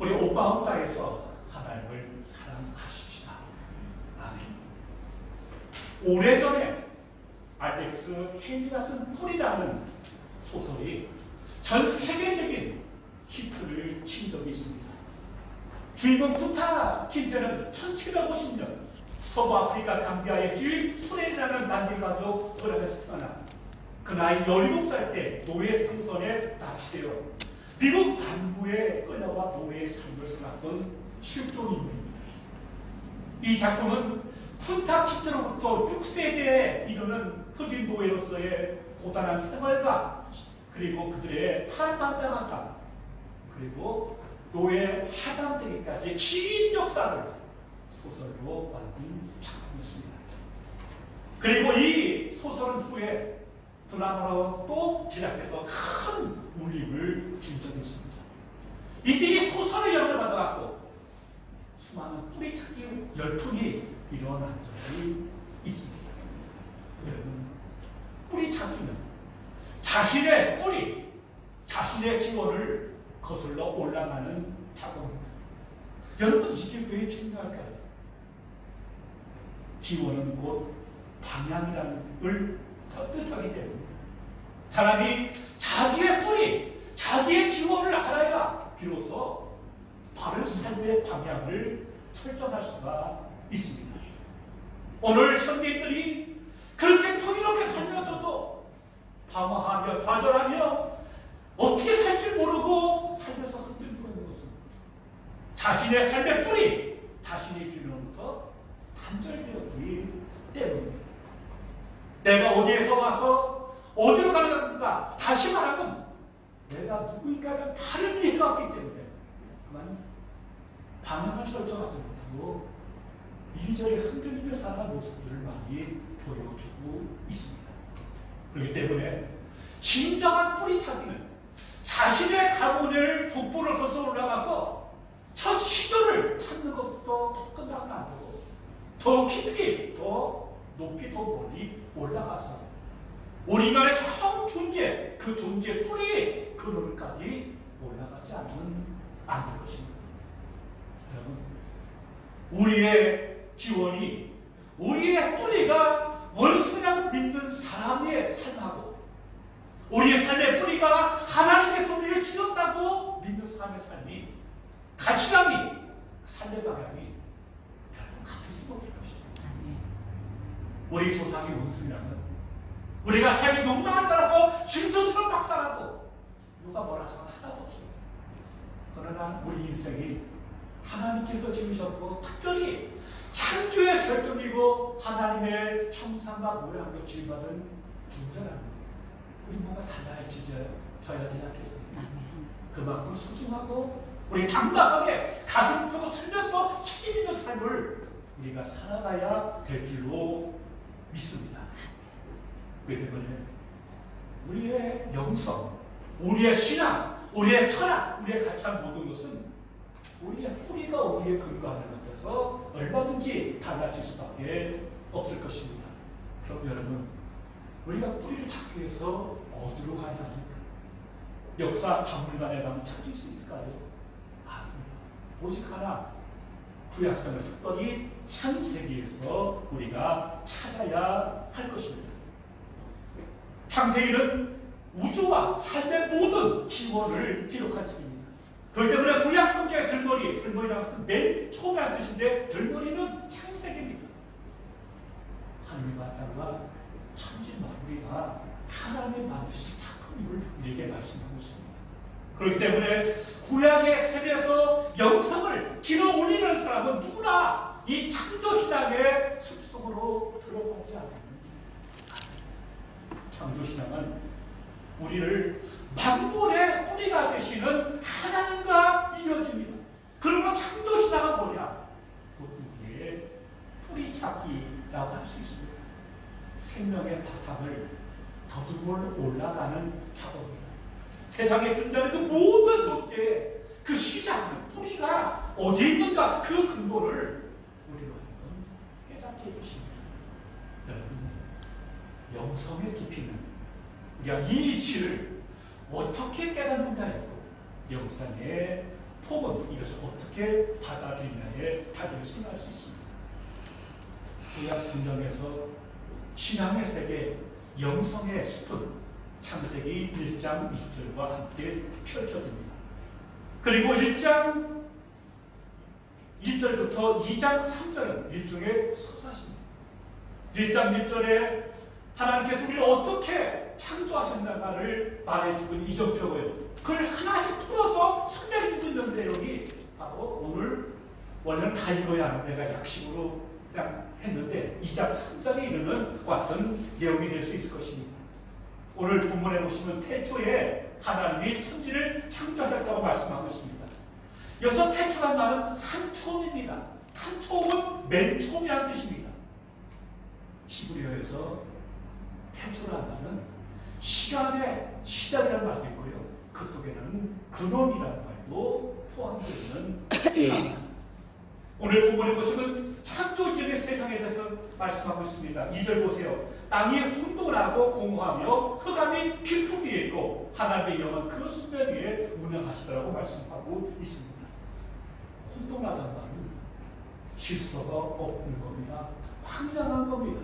우리 오빠오빠에서 하나님을 사랑하십시다. 아멘. 오래전에 알렉스 켈리가 쓴 뿌리라는 소설이 전 세계적인 히트를 친 적이 있습니다. 주인공 쿠타 킨테는 1750년 서부 아프리카 감비아의 길 투레이라는 난디 가족 토락에서 태어나 그 나이 17살 때 노예 상선에 납치되어 미국 반부에 끌려와 노예의 삶을 살았던 실존인물입니다. 이 작품은 쿠타 킨테로부터 6세대에 이르는 흑인 노예로서의 고단한 생활과 그리고 그들의 파란만장한 삶 그리고 노예 해방되기까지 긴 역사를 소설로 만든 작품이었습니다. 그리고 이 소설은 후에 드라마로 또 제작돼서 큰 울림을 준 적이 있습니다. 이때 이 소설을 영향받아갖고 수많은 뿌리찾기 열풍이 일어난 적이 있습니다. 여러분, 뿌리찾기는 자신의 뿌리, 자신의 기원을 거슬러 올라가는 작업입니다. 여러분, 이게 왜 중요할까요? 기원은 곧 방향이라는 걸 뜻하기 때문에 사람이 자기의 뿌리, 자기의 기원을 알아야 비로소 바른 삶의 방향을 설정할 수가 있습니다. 오늘 현대인들이 그렇게 풍요롭게 살면서도 방황하며 좌절하며 어떻게 살 줄 모르고 살면서 흔들리고 있는 것은 자신의 삶의 뿌리, 자신의 기원부터 단절되었기 때문입니다. 내가 어디에서 와서 어디로 가는 건가? 다시 말하면 내가 누구인가를 다른 이해가 없기 때문에 그만 방향을 설정하지 못하고 이리저리 흔들리며 사는 모습들을 많이 보여주고 있습니다. 그렇기 때문에 진정한 뿌리찾기는 자신의 가문을 족보를 거슬러 올라가서 첫 시조를 찾는 것부터 끝나면 안 되고 더 깊이, 더 높이, 더 멀리 올라가서 우리만의 처음 존재, 그 존재의 뿌리 그늘까지 올라가지 않을 것입니다. 여러분, 우리의 기원이, 우리의 뿌리가 원수라고 믿는 사람의 삶하고 우리의 삶의 뿌리가 하나님께서 우리를 지었다고 믿는 사람의 삶이 가치감이, 삶의 방향이 결국 같을 수가 없을 것입니다. 우리 조상의 원수라면 우리가 자기 욕망을 따라서 짐승처럼 막 살아도 누가 뭐라 해서 하나도 없습니다. 그러나 우리 인생이 하나님께서 지으셨고 특별히 창조의 결정이고 하나님의 형상과 모양으로 지음받은 존재라는 우리 뭔가 달라져야 되지 않겠습니까? 그만큼 소중하고 우리 당당하게 가슴 펴고 살면서 책임 있는 삶을 우리가 살아가야 될 줄로 믿습니다. 그렇기 때문에 우리의 영성, 우리의 신앙, 우리의 철학, 우리의 가치한 모든 것은 우리의 뿌리가 어디에 근거하는 것에서 얼마든지 달라질 수밖에 없을 것입니다. 그럼 여러분, 우리가 뿌리를 찾기 위해서 어디로 가야 합니까? 역사 박물관에 가면 찾을 수 있을까요? 아닙니다. 오직 하나, 구약성을 특별히 창세기에서 우리가 찾아야 할 것입니다. 창세기는 우주와 삶의 모든 기원을 기록한 책입니다. 그렇기 때문에 구약 성경의 들머리라는 것은 맨 처음에 한 뜻인데 들머리는 창세기입니다. 하늘과 땅과 천지 만물이가 하나님이 만드신 작품임을 우리에게 말씀하고 있습니다. 그렇기 때문에 구약의 셈에서 영성을 길어 올리는 사람은 누구나 이 창조신앙의 숲속으로 들어가지 않습니다. 창조신앙은 우리를 만물의 뿌리가 되시는 하나님과 이어집니다. 그러면 창조신앙은 뭐냐? 곧 우리의 뿌리찾기라고 할 수 있습니다. 생명의 바탕을 더듬어 올라가는 작업입니다. 세상에 존재하는 그 모든 존재의 그 시작, 그 뿌리가 어디에 있는가 그 근본을 우리로 하여금 깨닫게 해주십니다. 여러분, 영성의 깊이는 우리가 이 이치를 어떻게 깨닫느냐였고 영성의 폭은 이것을 어떻게 받아들이냐에 달려있을 수 있습니다. 구약 성경에서 신앙의 세계, 영성의 숲은 창세기 1장 1절과 함께 펼쳐집니다. 그리고 1장 1절부터 2장 3절은 일종의 서사십니다. 1장 1절에 하나님께서 우리를 어떻게 창조하셨는가를 말해주고 이정표고요. 그걸 하나씩 풀어서 설명해주고 있는 내용이 바로 오늘 원래는 다 읽어야 하는 데가 약식으로 그냥 했는데 2장 3장에 이르는 같은 내용이 될 수 있을 것입니다. 오늘 본문에 보시면 태초에 하나님이 천지를 창조하셨다고 말씀하고 있습니다. 여기서 태초란 말은 한 처음입니다. 한 처음은 맨 처음이라는 뜻입니다. 히브리어에서 태초란 말은 시간의 시작이라는 말도 있고요. 그 속에는 근원이라는 말도 포함되어 있는 오늘 본문에 보시면 창조 이전의 세상에 대해서 말씀하고 있습니다. 2절 보세요. 땅이 혼돈하고 공허하며 흑암이 깊음 위에 있고 하나님의 영은 그 수면 위에 운행하시더라고 말씀하고 있습니다. 혼돈하다는 말은 질서가 없는 겁니다. 황량한 겁니다.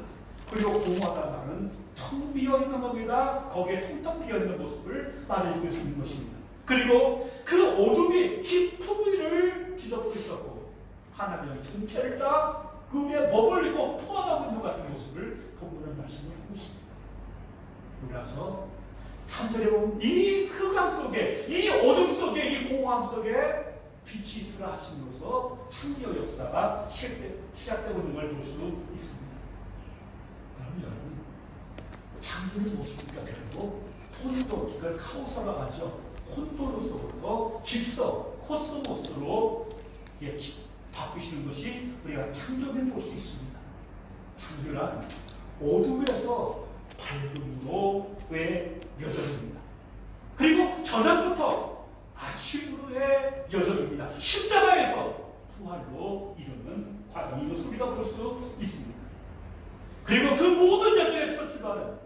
그리고 공허하다는 말은 텅 비어있는 겁니다. 거기에 텅텅 비어있는 모습을 말해주고 있는 것입니다. 그리고 그 어둠이 깊은 위를 뒤덮고 있었고 하나님의 전체를 다 그 위에 머물리고 포함하고 있는 같은 모습을 본문은 말씀을 하고 있습니다. 그래서 3절에 보면 이 흑암 속에, 이 어둠 속에, 이 공허함 속에 빛이 있으라 하심으로써 창조 역사가 시작되고 있는 걸 볼 수 있습니다. 그러면 창조는 무엇입니까? 결국 혼돈, 이걸 카오스라고 하죠. 혼돈으로서부터 질서, 코스모스로 바꾸시는 것이 우리가 창조를 볼 수 있습니다. 창조란 어둠에서 밝음으로의 여정입니다. 그리고 전환부터 아침으로의 여정입니다. 십자가에서 부활로 이루는 과정이 이것을 우리가 볼 수 있습니다. 그리고 그 모든 여정의 첫 출발은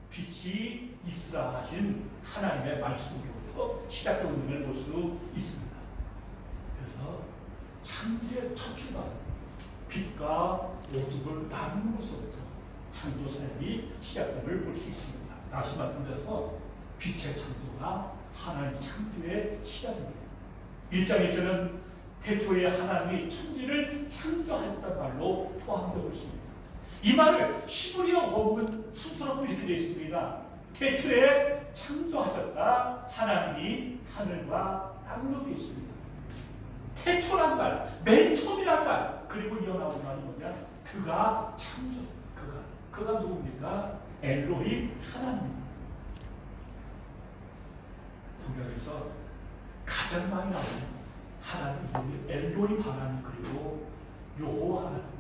빛이 있으라 하신 하나님의 말씀으로부터 시작되고 있는 걸 볼 수 있습니다. 그래서 창조의 첫 출발은 빛과 어둠을 나누면서부터 창조 사역이 시작됨을 볼 수 있습니다. 다시 말씀드려서 빛의 창조가 하나님 창조의 시작입니다. 1장 1절은 태초에 하나님이 천지를 창조하였다는 말로 포함되고 있습니다. 이 말을 히브리어 원문 순서로 이렇게 되어 있습니다. 태초에 창조하셨다 하나님이 하늘과 땅으로 되어 있습니다. 태초란 말, 맨 처음이란 말, 그리고 이어나오는 말이 뭐냐? 그가 창조, 그가 누굽니까? 엘로힘 하나님입니다. 성경에서 가장 많이 나오는 하나님 이름이 엘로힘 하나님 그리고 여호와 하나님입니다.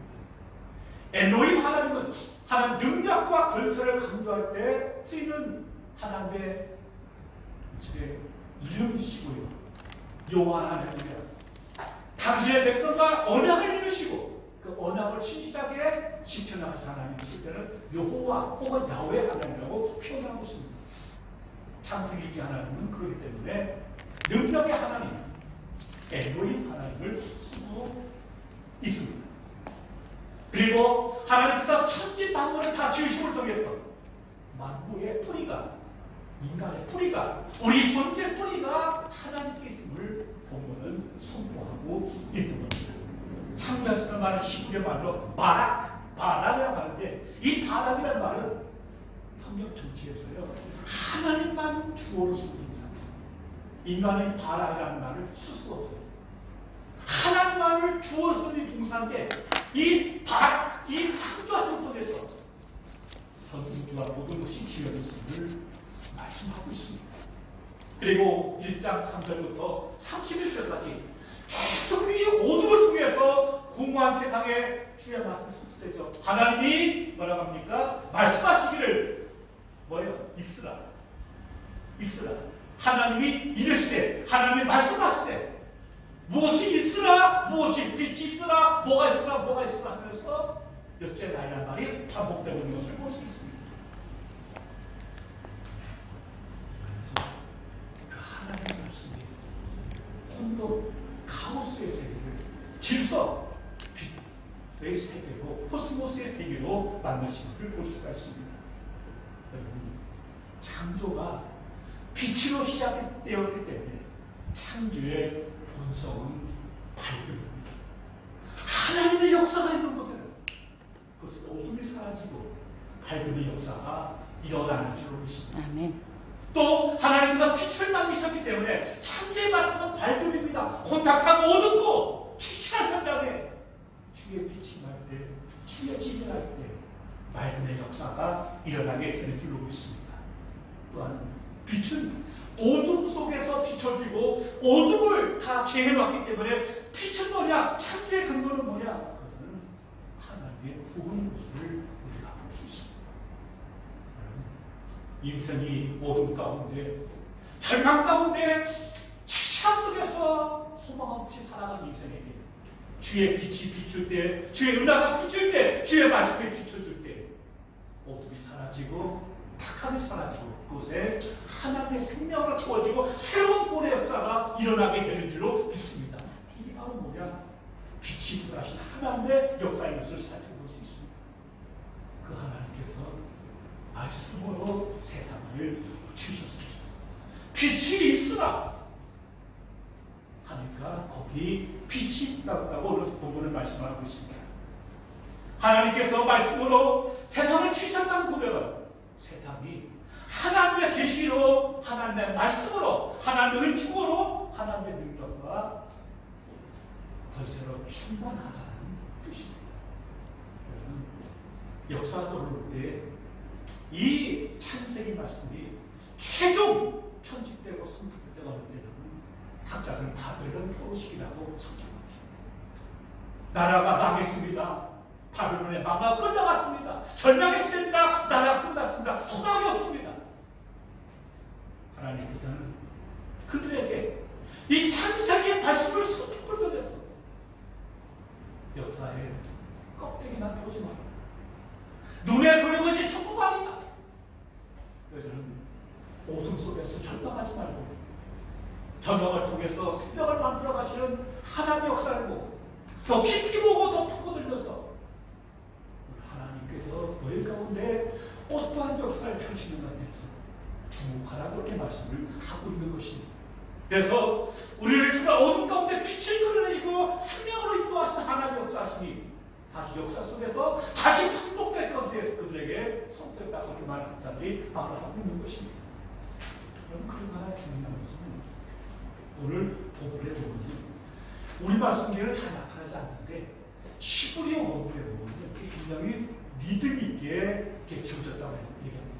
엘로힘 하나님은 하나님 능력과 권세를 강조할 때 쓰이는 하나님의 이름이시고요. 여호와 하나님은 당신의 백성과 언약을 이루시고 그 언약을 신실하게 지켜나가신 하나님 그 때는 여호와 혹은 야훼 하나님이라고 표현하고 있습니다. 창세기 하나님은 그렇기 때문에 능력의 하나님 엘로힘 하나님을 쓰고 있습니다. 그리고 하나님께서 천지 만물을 다 지으심을 통해서 만물의 뿌리가 인간의 뿌리가 우리 존재 뿌리가 하나님께 있음을 본문은 선포하고 있는 겁니다. 창조하시는 말은 히브리 말로 바락이라고 하는데 이 바락이라는 말은 성경 전체에서요 하나님만 주어로 쓰는 동사입니다. 인간의 바락이라는 말을 쓸 수 없어요. 하나님만을 주어로 쓰는 동사인데 이 바락, 이 창조하심을 통해서 전우주와 모든 것이 지어졌음을 말씀하고 있습니다. 그리고 1장 3절부터 31절까지 계속 이 어둠을 통해서 공허한 세상에 주의 말씀이 선포되죠. 하나님이 뭐라고 합니까? 말씀하시기를 뭐예요? 있으라. 하나님이 이르시되 하나님이 말씀하시되 무엇이 있으라 무엇이 빛이 있으라 뭐가 있으라 하면서 몇째 날이란 말이 반복되고 있는 것을 볼 수 있습니다. 그래서 그 하나님의 말씀이 혼돈 질서, 빛의 세계로, 코스모스의 세계로 만드신 것을 볼 수가 있습니다. 여러분, 창조가 빛으로 시작되었기 때문에 창조의 본성은 밝음입니다. 하나님의 역사가 있는 곳에는 그것은 어둠이 사라지고 밝음의 역사가 일어나는 줄로 믿습니다. 아멘. 또 하나님께서 빛을 만드셨기 때문에 창조의 바탕은 밝음입니다. 혼탁하고 어둡고 칙칙한 현장에 주의 빛이 날 때, 주의 진이 날 때 밝음의 역사가 일어나게 되는 줄로 믿습니다. 또한 빛은 어둠 속에서 비춰지고 어둠을 다 제해놨기 때문에 빛은 뭐냐? 창조의 근거는 뭐냐? 그것은 하나님의 구원의 모습을 우리가 볼 수 있습니다. 인생이 어둠 가운데, 절망 가운데, 치참 속에서 소망 없이 살아가는 인생에게 주의 빛이 비출 때, 주의 은혜가 비출 때, 주의 말씀이 비춰줄 때 어둠이 사라지고 탁함이 사라지고 그곳에 하나님의 생명으로 채워지고 새로운 구원의 역사가 일어나게 되는 줄로 믿습니다. 이게 바로 뭐냐? 빛이 있으신 하나님의 역사인 것을 살펴볼 수 있습니다. 그 하나님께서 말씀으로 세상을 지으셨습니다. 빛이 있으라 하니까 거기 빛이 있다고 오늘 본문을 말씀하고 있습니다. 하나님께서 말씀으로 세상을 지으셨다는 고백은 세상이 하나님의 계시로, 하나님의 말씀으로, 하나님의 은총으로, 하나님의 능력과 권세로 충만하다는 뜻입니다. 역사적으로 볼 때 이 창세기 말씀이 최종 편집되고 선포될 때가 어느 때냐면 학자들은 바벨론 포로시기라고 선포합니다. 나라가 망했습니다. 바벨론의 망하가 끝나갔습니다. 절망의 시대입니다. 나라가 끝났습니다. 소망이 없습니다. 하나님께서는 그들에게 이 창세기의 말씀을 선포를 전했어. 역사에 껍데기만 보지 마라. 눈에 보이는 것이 전부가 아니다. 너희들은 어둠 속에서 절망하지 말고 전망을 통해서 새벽을 만들어 가시는 하나님의 역사를 보고 더 깊이 보고 더 파고들면서 하나님께서 너희 가운데 어떠한 역사를 펼치는가에 대해서 주목하라고 그렇게 말씀을 하고 있는 것입니다. 그래서 우리를 주가 어둠 가운데 빛을 끌어내리고 생명으로 인도하시는 하나님의 역사하시니 다시 역사 속에서 다시 반복될 것에 대해서 그들에게 선택했다고 그렇게 말하는 자들이 말을 하고 있는 것입니다. 그럼 그런 하나 중요한 것은 오늘 본문에 보면 우리 말씀대로 잘 나타나지 않는데 히브리 원문에 보면 굉장히 믿음 있게 지어졌다고 얘기합니다.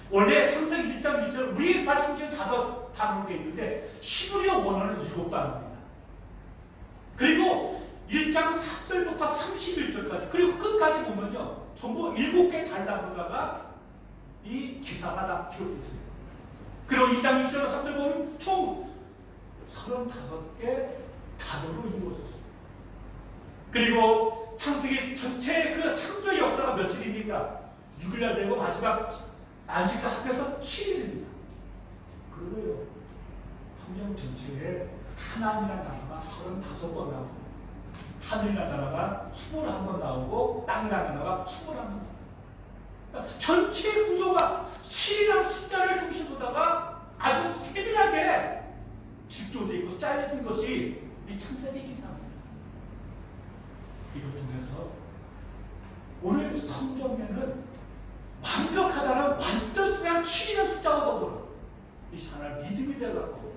원래 창세기 1장 2절 우리 말씀대로 5 단어가 있는데 히브리 원어는 7 단어입니다. 그리고 1장 4절부터 31절까지 그리고 끝까지 보면요 전부 7개 단락으로다가 이 기사가 다 기록되어 있어요. 그리고 2장 2절 3절 보면 총 35개 단어로 이루어졌습니다. 그리고 창세기 전체 그 창조의 역사가 며칠입니까? 6일날 되고 마지막 안식과 합해서 7일입니다. 그러고요 성경 전체에 하나님이라는 단어가 35번 나오고 하늘이라는 단어가 21번 나오고 땅이라는 단어가 21번 나오고 그러니까 전체 구조가 7이라는 숫자를 중심으로다가 아주 세밀하게 집중되어 있고 짜여진 것이 이 창세기 기사입니다. 이걸 통해서 오늘 성경에는 완벽하다는 완전 수량 7이라는 숫자가 더불어 이 하나님 믿음이 되어갖고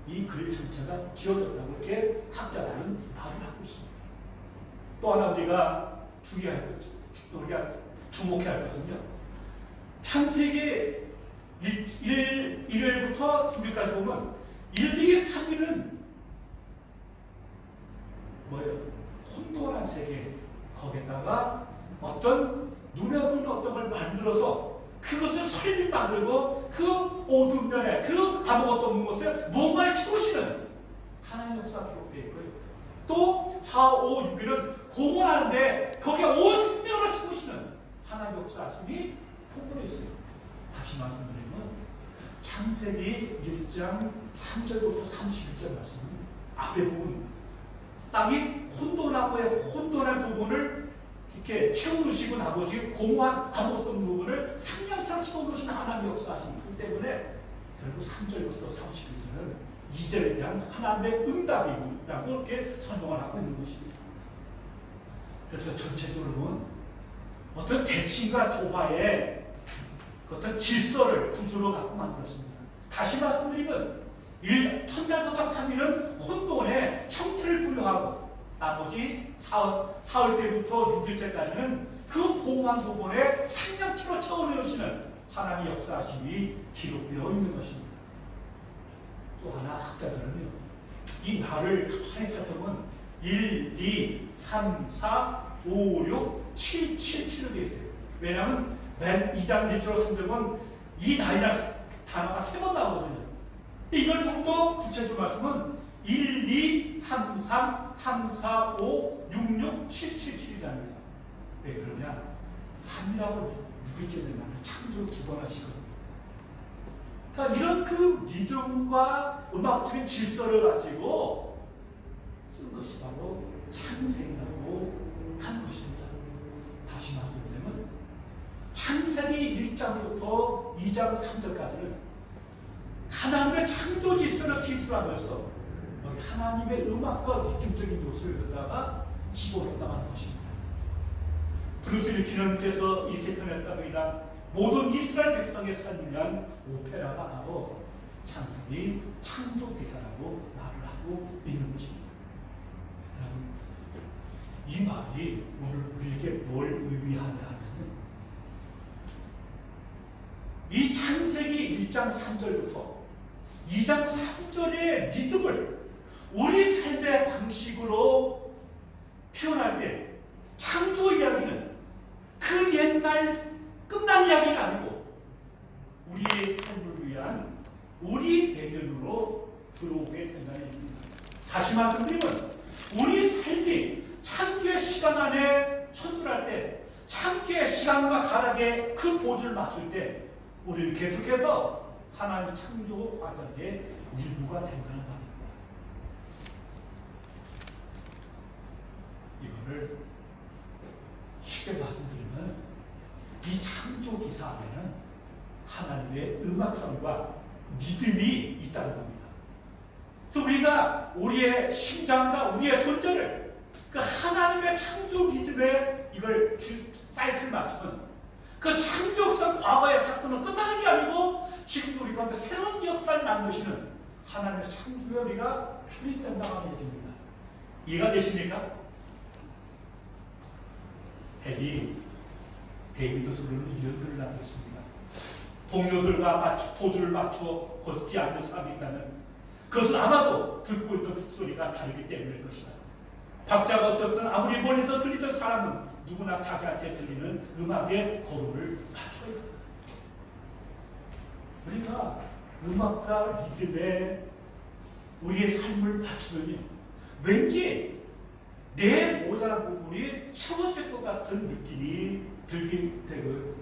이 글 전체가 지어졌다고 이렇게 학자들은 말을 하고 있습니다. 또 하나 우리가 우리가 주목해야 할 것은요. 창세기 1일부터 9일까지 보면 1, 2, 3일은 뭐예요? 혼돈한 세계 거기다가 어떤 눈에 보이는 어떤 걸 만들어서 그것을 설립 만들고 그 어두운 면에 그 아무것도 없는 곳에 뭔가를 채우시는 하나님의 역사가 기록되어 있고요. 또 4, 5, 6일은 공헌하는데 거기에 온 생명을 채우시는 하나님의 역사심이 포함되어 있어요. 다시 말씀드리면 창세기 1장 3절부터 31절 말씀은 앞에 보면 땅이 혼돈한 부분을 이렇게 채워놓으시고 나머지 공허한 아무것도 없는 부분을 상냥처럼 채워놓으신 하나님의 역사하시기 때문에 결국 3절부터 41절은 2절에 대한 하나님의 응답이라고 이렇게 설명을 하고 있는 것입니다. 그래서 전체적으로 보면 어떤 대칭과 조화의 어떤 질서를 구조로 갖고 만들었습니다. 다시 말씀드리면 첫날부터 3일은 혼돈의 형태를 부여하고 나머지 사흘 때부터 6일째까지는 그 공허한 부분에 생명체로 채워넣으시는 하나님의 역사하심이 기록되어 있는 것입니다. 또 하나 학자들은요, 이 말을 가만히 살펴보면 1, 2, 3, 4, 5, 6, 7, 7로 되어 있어요. 왜냐하면 맨 2장 1절로 3절은 이 나이라는 단어가 3번 나오거든요. 이걸 좀 더 구체적으로 말씀은 1, 2, 3, 3, 3, 4, 5, 6, 6, 7, 7, 7이랍니다. 왜 그러냐? 3이라고 6일째 되면 창조를 2번 하시거든요. 그러니까 이런 그 리듬과 음악적인 질서를 가지고 쓴 것이 바로 창세기라고 하는 것입니다. 다시 말씀드리면 창세기 1장부터 2장 3절까지는 하나님의 창조 질서를 기술하면서 하나님의 음악과 느낌적인 요소를 갖다가 집어넣었다는 것입니다. 브루스 윌킨께서 이렇게 표현했답니다. 모든 이스라엘 백성의 삶을 위한 오페라가 바로 창세기 창조 기사라고 말을 하고 있는 것입니다. 이 말이 우리에게 뭘 의미하냐 하면 이 창세기 1장 3절부터 2장 3절의 믿음을 우리 삶의 방식으로 표현할 때 창조 이야기는 그 옛날 끝난 이야기가 아니고 우리의 삶을 위한 우리 내면으로 들어오게 된다는 얘기입니다. 다시 말씀드리면 우리 삶이 창조의 시간 안에 천출할 때 창조의 시간과 가락에 그 보조를 맞출 때 우리는 계속해서 하나님의 창조 과정의 일부가 된다는 말입니다. 이거를 쉽게 말씀드리면 이 창조 기사 안에는 하나님의 음악성과 믿음이 있다는 겁니다. 그래서 우리가 우리의 심장과 우리의 존재를 그 하나님의 창조 믿음에 이걸 사이클 맞추면 그 창조 역사 과거의 사건은 끝나는 게 아니고 지금 우리 가운데 새로운 역사를 만드시는 하나님의 창조에 우리가 편입된다는 얘기입니다. 이해가 되십니까? 헬이 데이비드스로는 이런 글을 남겼습니다. 동료들과 포즈를 맞추어 걷지 않는 사람이 있다면 그것은 아마도 듣고 있던 북소리가 다르기 때문일 것이다. 박자가 어떻든 아무리 멀리서 들리던 사람은 누구나 자기한테 들리는 음악의 걸음을 맞춰야 합니다. 우리가 음악과 리듬에 우리의 삶을 맞추면 왠지 내 모자란 부분이 채워질 것 같은 느낌이 들게 되고요.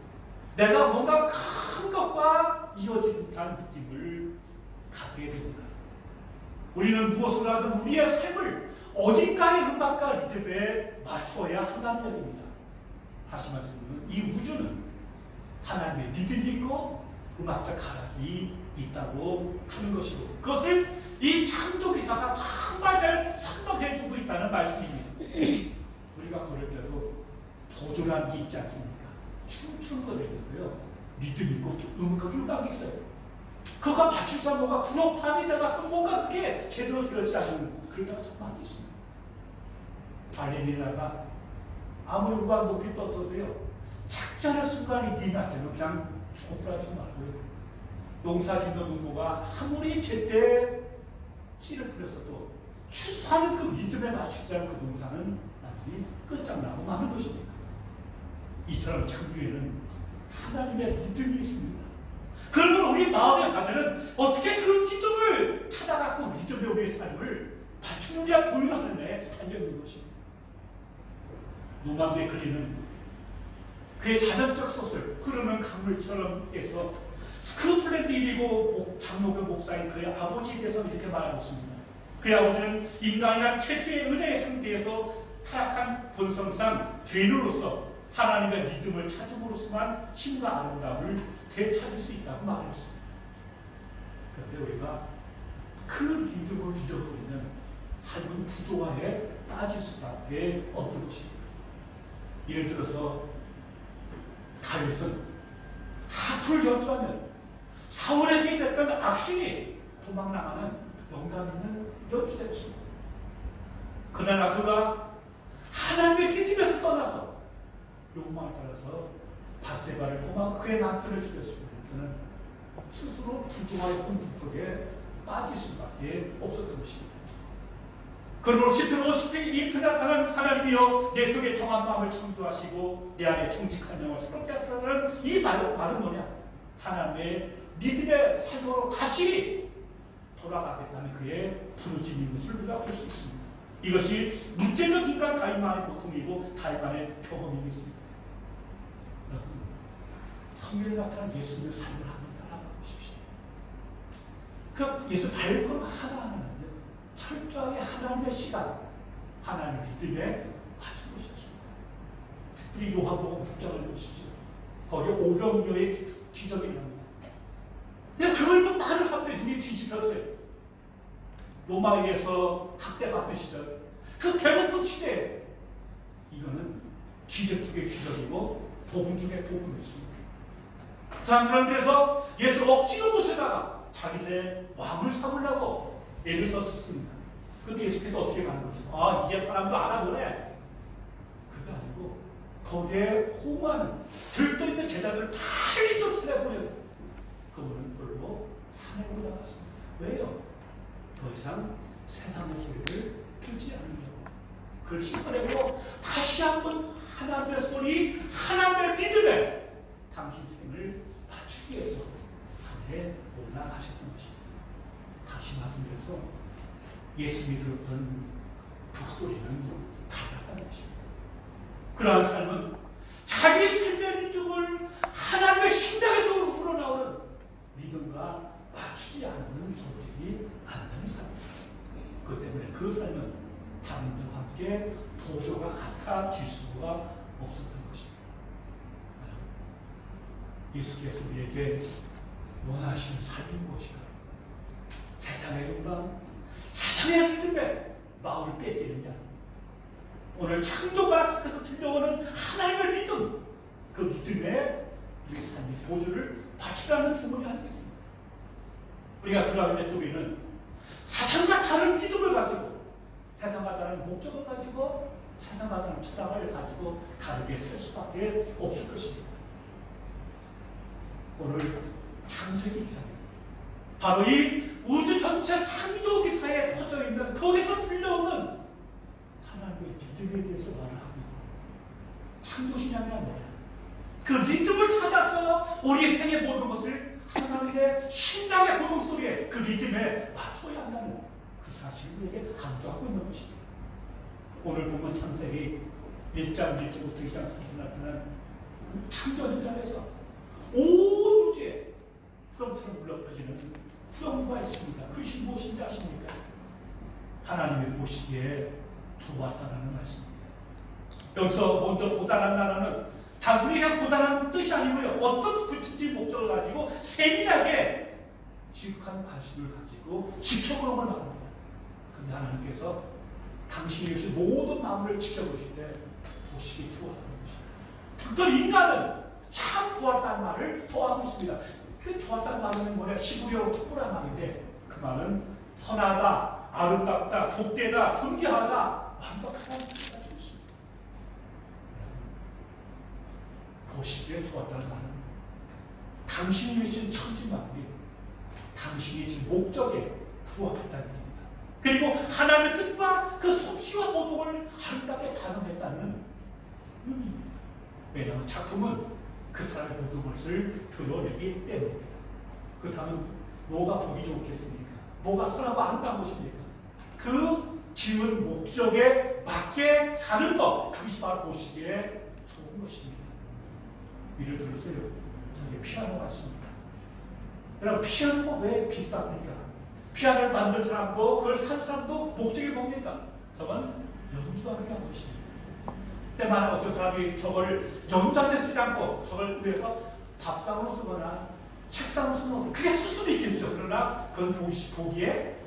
내가 뭔가 큰 것과 이어진 듯한 느낌을 갖게 됩니다. 우리는 무엇을 하든 우리의 삶을 어딘가의 음악과 리듬에 맞춰야 한다는 얘기입니다. 다시 말씀드리면 이 우주는 하나님의 리듬이 있고 음악적 가락이 있다고 하는 것이고 그것을 이 창조기사가 정말 잘 설명해주고 있다는 말씀입니다. 우리가 걸을 때도 보조라는 게 있지 않습니까? 춤추는 거 되고요. 리듬 있고 거기 음악이 있어요. 그거 맞추자 뭐가 불협화음이 돼갖고 뭔가 그게 제대로 되어지지 않는 그런 때가 참 많이 있습니다. 발레리나가 아무리 음악 높이 떴어도요. 착전의 순간이 니나잖아요. 그냥 고프라지 말고요. 농사짓는 농부가 아무리 제때 씨를 뿌렸어도 추수하는 그 리듬에 맞추지 않은 그 농사는 나중에 끝장나고 마는 것입니다. 이처럼 창조에는 하나님의 리듬이 있습니다. 그러면 우리 마음의 가면은 어떻게 그 리듬을 찾아갖고 리듬의 우리의 삶을 맞추느냐 보유하는 데 달려있는 것입니다. 노만배 그리는 그의 자전적 소설 흐르는 강물처럼 해서 스코틀랜드 일이고 장로교 목사인 그의 아버지에 대해서 이렇게 말하고 있습니다. 그야 우리는 인간이란 최초의 은혜의 상태에서 타락한 본성상 죄인으로서 하나님의 믿음을 찾음으로써만 힘과 아름다움을 되찾을 수 있다고 말했습니다. 그런데 우리가 그 믿음을 잃어버리는 삶은 부조화에 빠질 수밖에 없는 것입니다. 예를 들어서 다윗은 하프를 연주하면 사울에게 냈던 악신이 도망나가는 영감 있는 연주자였습니다. 그러나 그가 하나님의 믿음에서 떠나서 욕망을 따라서 바세바를 도망 그의 남편을 죽였습니다. 그는 스스로 부조화의 혼두풀에 빠질 수밖에 없었던 것입니다. 그러므로 시편 51편에 나타난 하나님이여 내 속에 정한 마음을 창조하시고 내 안에 정직한 영을 새롭게 하시라는 이 말은 뭐냐? 하나님의 믿음의 삶으로 다시 돌아가겠다는 그의 부르짖는 것을 우리가 볼 수 있습니다. 이것이 문제적 인간 가인만의 고통이고 가인만의 경험이겠습니다. 여러분, 성경에 나타난 예수님의 삶을 한번 따라가 보십시오. 그 예수 발걸음 하나하나는요, 철저하게 하나님의 시간, 하나님의 믿음에 맞춘 것이었습니다. 특별히 요한복음 6장을 보십시오. 거기에 오병이어의 기적이 일어납니다. 그걸 보면 많은 사람들이 눈이 뒤집혔어요. 로마에서 학대받던 시절, 그 배고픈 시대에 이거는 기적 중의 기적이고 복음 중의 복음이었습니다. 사람들은 그래서 예수를 억지로 모셔다가 자기들의 왕을 삼으려고 애를 썼습니다. 그런데 예수께서 어떻게 가는 것이죠? 아, 이제 사람도 알아보네. 그게 아니고 거기에 호응하는 들떠있는 제자들을 다 쫓아내버려요. 그분은 별로 산에 올라갔습니다. 왜요? 더 이상 세상의 소리를 듣지 않으려고. 그걸 씻어내고 다시 한번 하나님의 소리, 하나님의 믿음에 당신 생을 맞추기 위해서 산에 올라가셨던 것입니다. 다시 말씀드려서 예수님이 들었던 북소리는 달랐다는 것입니다. 그러한 삶은 자기 삶의 믿음을 하나님의 심장에서 우러나오는 믿음과 맞추지 않는 도저히 않는 삶입니다. 그것 때문에 그 삶은 다른 이들과 함께 보조가 같아질 수가 없었던 것입니다. 예수께서 우리에게 원하시는 삶이 무엇인가? 세상의 욕망, 세상의 믿음에 마음을 뺏기는 게 아닙니다. 오늘 창조가 속에서 들려오는 하나님의 믿음, 그 믿음에 우리 삶의 보조를 바치라는 주문이 아니겠습니까? 우리가 그러할 때 우리는 세상과 다른 믿음을 가지고, 세상과 다른 목적을 가지고, 세상과 다른 철학을 가지고 다르게 살 수밖에 없을 것입니다. 오늘 창세기 기사입니다. 바로 이 우주 전체 창조 기사에 퍼져 있는 거기서 들려오는 하나님의 믿음에 대해서 말을 하고 있고, 창조신앙이란 뭐냐? 그 믿음을 찾아서 우리 생의 모든 것을 하나님의 신앙의 고동 속에 그 믿음에 맞춰야 한다는 그 사실을 우리에게 강조하고 있는 것입니다. 오늘 보면 창세기 1장 1절부터 2장 3절 나타난 창조 현장에서 온 우주에 수렁처럼 물러퍼지는 수렁과 있습니다. 그것이 무엇인지 아십니까? 하나님이 보시기에 좋았다라는 말씀입니다. 여기서 먼저 고단한 나라는 단순히 그냥 고단한 뜻이 아니고요, 어떤 구체적인 목적을 가지고 세밀하게 지극한 관심을 가지고 지켜보는 걸 말합니다. 근데 하나님께서 당신이 주신 모든 마음을 지켜보실 때 보시기에 좋았다는 것입니다. 특별히 인간은 참 좋았다는 말을 더하고 있습니다. 그 좋았다는 말은 뭐냐? 시부리어로 특별한 말인데 그 말은 선하다, 아름답다, 복되다, 존귀하다, 완벽하다는 뜻을 가지고 있습니다. 보시기에 좋았다는 말은 당신이 주신 천지만물이 당신이 주신 목적에 부합했다는 얘기입니다. 그리고 하나님의 뜻과 그 솜씨와 모독을 아름답게 반응했다는 의미입니다. 왜냐하면 작품은 그 사람의 모든 것을 드러내기 때문입니다. 그렇다면 뭐가 보기 좋겠습니까? 뭐가 선하고 아름다운 것입니까? 그 지은 목적에 맞게 사는 것, 그것이 바로 보시기에 좋은 것입니다. 예를 들어서요, 저기 피아노가 있습니다. 여러분, 피아노가 왜 비쌉니까? 피아노를 만든 사람도 그걸 산 사람도 목적이 뭡니까? 저건 연주하게 한 것입니다. 때만 어떤 사람이 저걸 연주하는데 쓰지 않고 저걸 위해서 밥상으로 쓰거나 책상으로 쓰면 그게 쓸 수도 있겠죠. 그러나 그건 보기에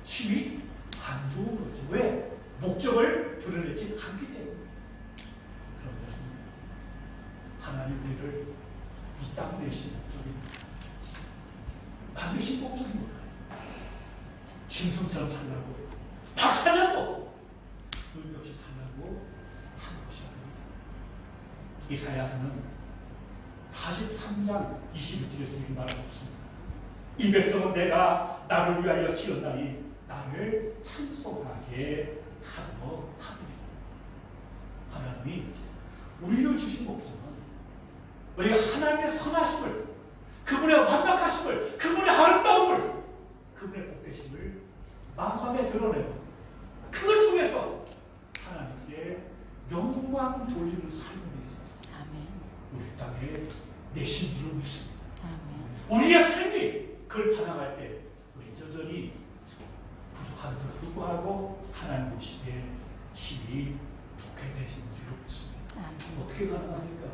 힘이 안 좋은 거죠. 왜? 목적을 드러내지 않기 때문에. 그러면 하나님 우리를 이 땅에 내신 목적이 만드신 목적이 뭘까요? 짐승처럼 살라고, 박살나고, 의미 없이 살라고 한 것이 아닙니다. 이사야서는 43장 21절에 쓰인 말하고 있습니다. 이 백성은 내가 나를 위하여 지었나니 나를 찬송하게 하려 하리라. 하나님이 우리를 주신 목적은 우리가 하나님의 선하심을, 그분의 완벽하심을, 그분의 아름다움을, 그분의 복되심을 만방에 드러내고 그걸 통해서 하나님께 영광 돌리는 삶을 위해서 우리 땅에 내신 줄을 믿습니다. 우리의 삶이 그걸 반항할 때 우리 여전히 부족함에도 불구하고 하나님 오시기에 힘이 좋게 되신 줄을 믿습니다. 어떻게 가능합니까?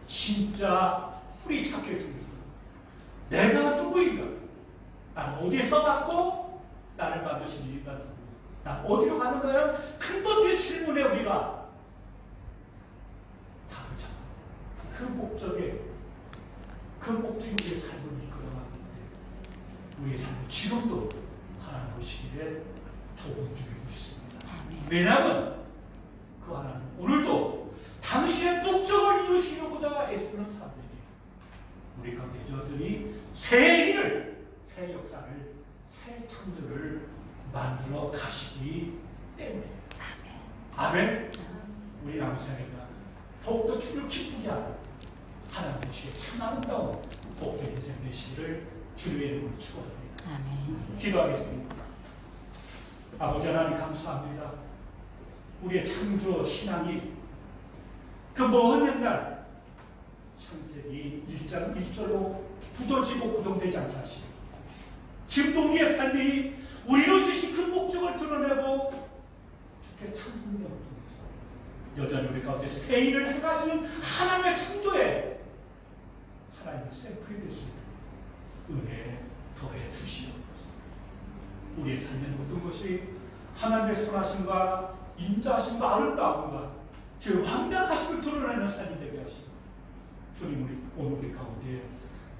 진짜 뿌리 찾기를 통해서 내가 누구인가? 나는 어디에서 왔고 나를 만드신 이유가 누구인가? 난 어디로 가는 거야? 근본적인 질문에 우리가 답을 찾아 그 목적이 우리의 삶을 이끌어가는데 우리의 삶은 지금도 하나님 오시기에 좋은 줄을 믿습니다. 왜냐하면 그 하나님 오늘도 당신의 목적을 이루시려고자 애쓰는 사람들에게 우리 가운데 여전히 새 일을, 새 역사를, 새 창조를 만들어 가시기 때문에 아멘. 우리 남생애가 더욱더 주를 기쁘게 하는 하나님 오시기에 참 아름다운 복된 인생 되시기를 주님의 이름으로 축원합니다. 아멘. 기도하겠습니다. 아버지 하나님 감사합니다. 우리의 창조 신앙이 그 먼 옛날 창세기 1장 1절로 굳어지고 구동되지 않게 하시고 지금도 우리의 삶이 우리로 주신 그 목적을 드러내고 주께 찬송되어 통해서 여전히 우리 가운데 새 일을 해가지는 하나님의 창조에 살아있는 샘플이 될 수 있는 은혜 더해 주시옵소서. 우리의 삶의 모든 것이 하나님의 선하심과 인자하심과 아름다움과 그 완벽하심을 드러내는 삶이 되게 하시고 주님 오늘 우리 가운데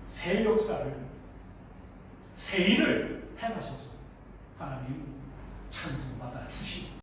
새 역사를 새 일을 행하셔서 하나님 찬송받아 주시고